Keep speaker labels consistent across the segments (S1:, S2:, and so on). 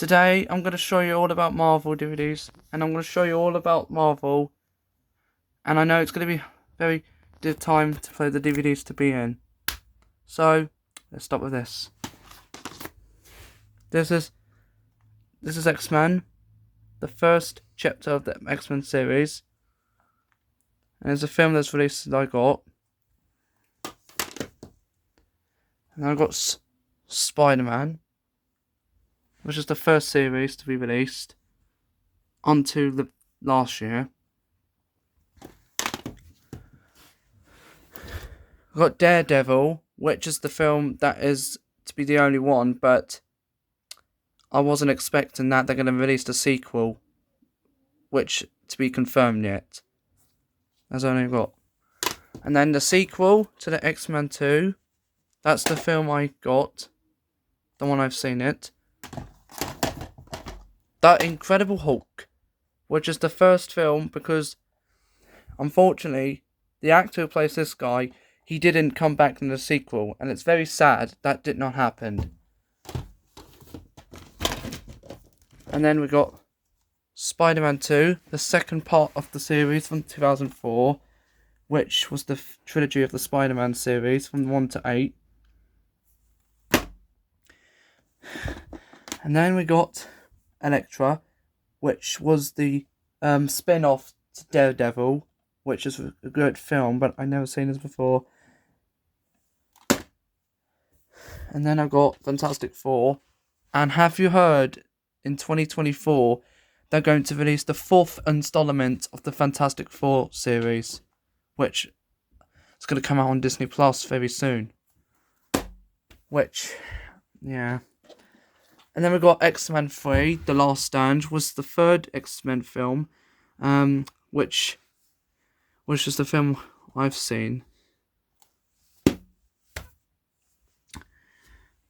S1: Today I'm going to show you all about Marvel DVDs, and I'm going to show you all about Marvel, and I know it's going to be very good time for the DVDs to be in. So let's start with this. This is X-Men, the first chapter of the X-Men series, and it's a film that's released that I got. And I got Spider-Man, which is the first series to be released until the last year. I got Daredevil, which is the film that is to be the only one, but I wasn't expecting that they're going to release the sequel, which to be confirmed yet. As I only got. And then the sequel to the X-Men 2, that's the film I got, the one I've seen it. The Incredible Hulk, which is the first film because, unfortunately, the actor who plays this guy, he didn't come back in the sequel, and it's very sad that did not happen. And then we got Spider-Man 2, the second part of the series from 2004, which was the trilogy of the Spider-Man series from 1 to 8. And then we got Elektra, which was the spin-off to Daredevil, which is a good film, but I've never seen this before. And then I got Fantastic Four. And have you heard, in 2024, they're going to release the 4th installment of the Fantastic Four series, which is going to come out on Disney Plus very soon. Which, yeah. And then we got X-Men 3, The Last Stand, was the third X-Men film, which is the film I've seen. And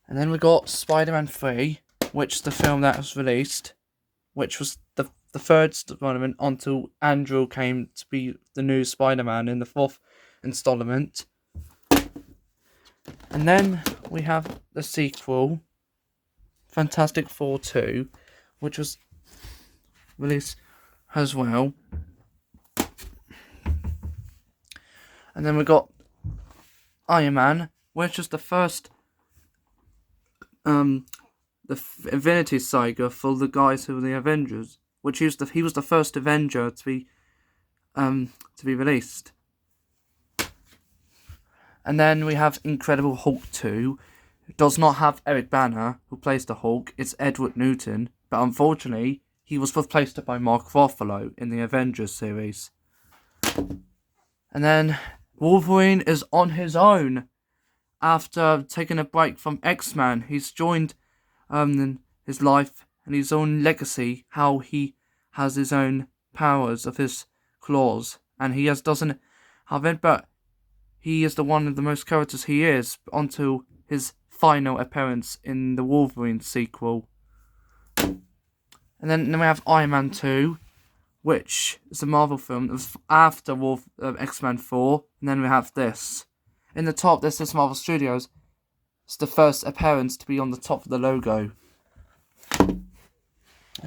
S1: then we got Spider-Man 3, which is the film that was released, which was the third Spider-Man until Andrew came to be the new Spider-Man in the 4th installment. And then we have the sequel, Fantastic Four 2, which was released as well. And then we got Iron Man, which was the first the Infinity Saga for the guys who were the Avengers, which he was the first Avenger to be released. And then we have Incredible Hulk 2. It does not have Eric Bana, who plays the Hulk. It's Edward Norton, but unfortunately, he was replaced by Mark Ruffalo in the Avengers series. And then Wolverine is on his own. After taking a break from X-Men, he's joined his life and his own legacy, how he has his own powers of his claws, and he doesn't have it, but he is the one of the most characters he is until his final appearance in the Wolverine sequel. And then we have Iron Man 2, which is a Marvel film. It was after X-Men 4, and then we have this. In the top, this is Marvel Studios. It's the first appearance to be on the top of the logo. And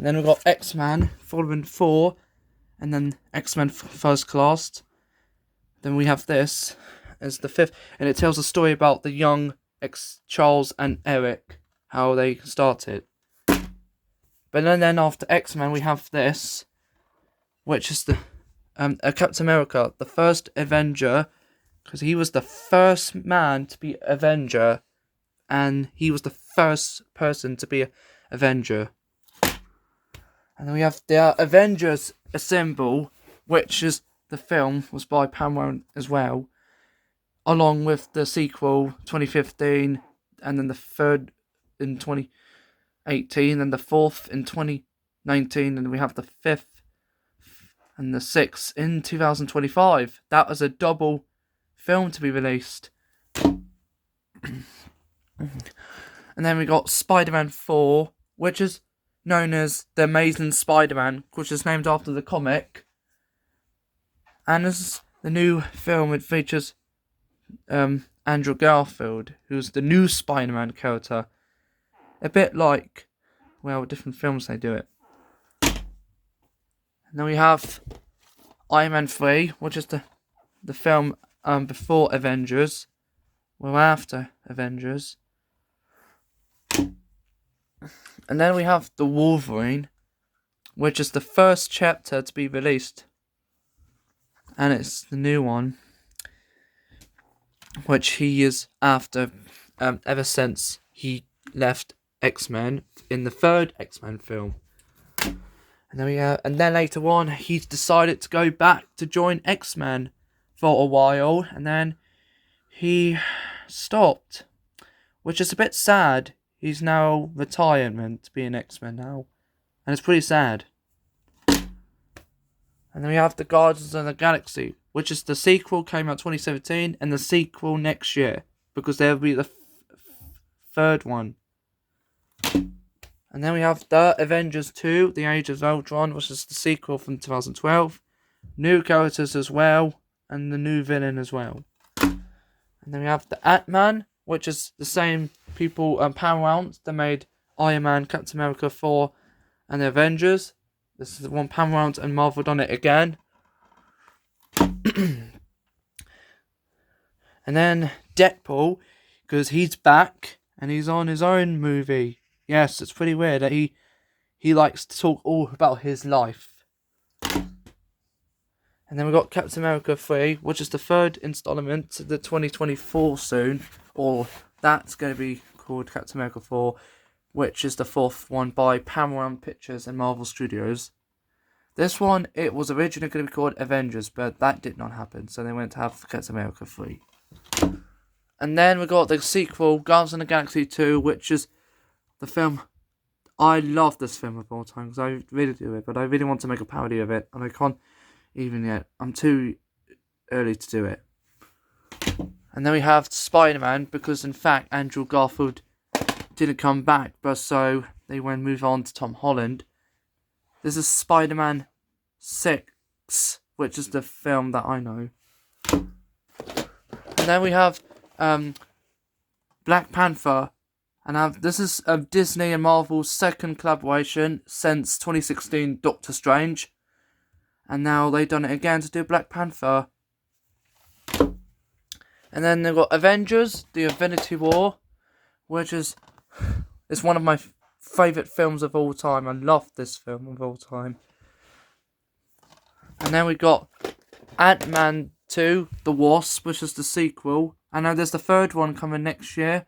S1: then we've got X-Men, Fallen 4, and then X-Men First Class. Then we have this as the 5th, and it tells a story about the young Charles and Eric, how they started. But then after X-Men, we have this, which is the Captain America, the first Avenger, because he was the first man to be Avenger, and he was the first person to be an Avenger. And then we have the Avengers Assemble, which is the film, was by Paramount as well, along with the sequel 2015, and then the third in 2018, and the 4th in 2019, and we have the 5th and the 6th in 2025. That was a double film to be released. And then we got Spider-Man 4, which is known as The Amazing Spider-Man, which is named after the comic. And this is the new film. It features Andrew Garfield, who's the new Spider-Man character. A bit like well, different films they do it. And then we have Iron Man 3, which is the film before Avengers, well after Avengers. And then we have The Wolverine, which is the first chapter to be released. And it's the new one, which he is after ever since he left X-Men in the third X-Men film. And then later on, he decided to go back to join X-Men for a while, and then he stopped, which is a bit sad. He's now retirement to be an X-Men now, and it's pretty sad. And then we have the Guardians of the Galaxy, which is the sequel, came out 2017, and the sequel next year, because there will be the third one. And then we have The Avengers 2, The Age of Ultron, which is the sequel from 2012. New characters as well, and the new villain as well. And then we have the Ant-Man, which is the same people, Paramount, that made Iron Man, Captain America 4, and the Avengers. This is the one Paramount and Marvel done it again. And then Deadpool, because he's back, and he's on his own movie. Yes, it's pretty weird that he likes to talk all about his life. And then we've got Captain America 3, which is the third installment, the 2024 soon. Or that's going to be called Captain America 4, which is the fourth one by Paramount Pictures and Marvel Studios. This one, it was originally going to be called Avengers, but that did not happen, so they went to have Captain America 3. And then we got the sequel, Guardians of the Galaxy 2, which is the film. I love this film of all time, because I really do it, but I really want to make a parody of it, and I can't even yet. I'm too early to do it. And then we have Spider-Man, because in fact Andrew Garfield didn't come back, but so they went move on to Tom Holland. This is Spider-Man 6, which is the film that I know. And then we have Black Panther. And this is Disney and Marvel's second collaboration since 2016 Doctor Strange. And now they've done it again to do Black Panther. And then they've got Avengers, The Infinity War, which is one of my favourite films of all time. I love this film of all time. And then we got Ant-Man 2, The Wasp, which is the sequel. And now there's the third one coming next year,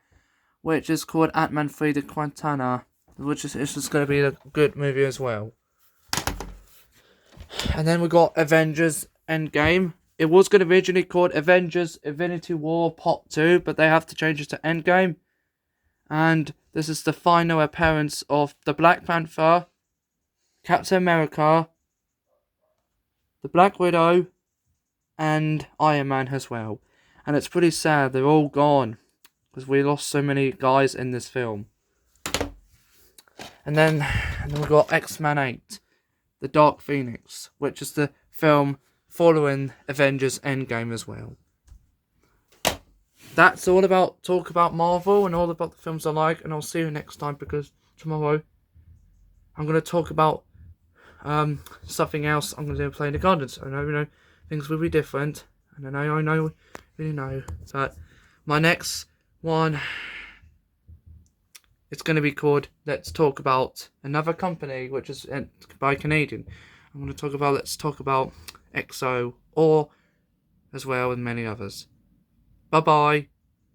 S1: which is called Ant-Man 3 The Quintana, which is just going to be a good movie as well. And then we got Avengers Endgame. It was going to originally called Avengers Infinity War Part 2, but they have to change it to Endgame. And this is the final appearance of the Black Panther, Captain America, the Black Widow, and Iron Man as well. And it's pretty sad, they're all gone, because we lost so many guys in this film. And then we got X-Men 8, The Dark Phoenix, which is the film following Avengers Endgame as well. That's all about talk about Marvel and all about the films I like, and I'll see you next time, because tomorrow I'm going to talk about something else. I'm going to do Playing the Gardens. I know, things will be different, and I know, really know that my next one, it's going to be called Let's Talk About Another Company, which is by Canadian. I'm going to talk about Let's Talk About EXO, or as well, and many others. Bye bye.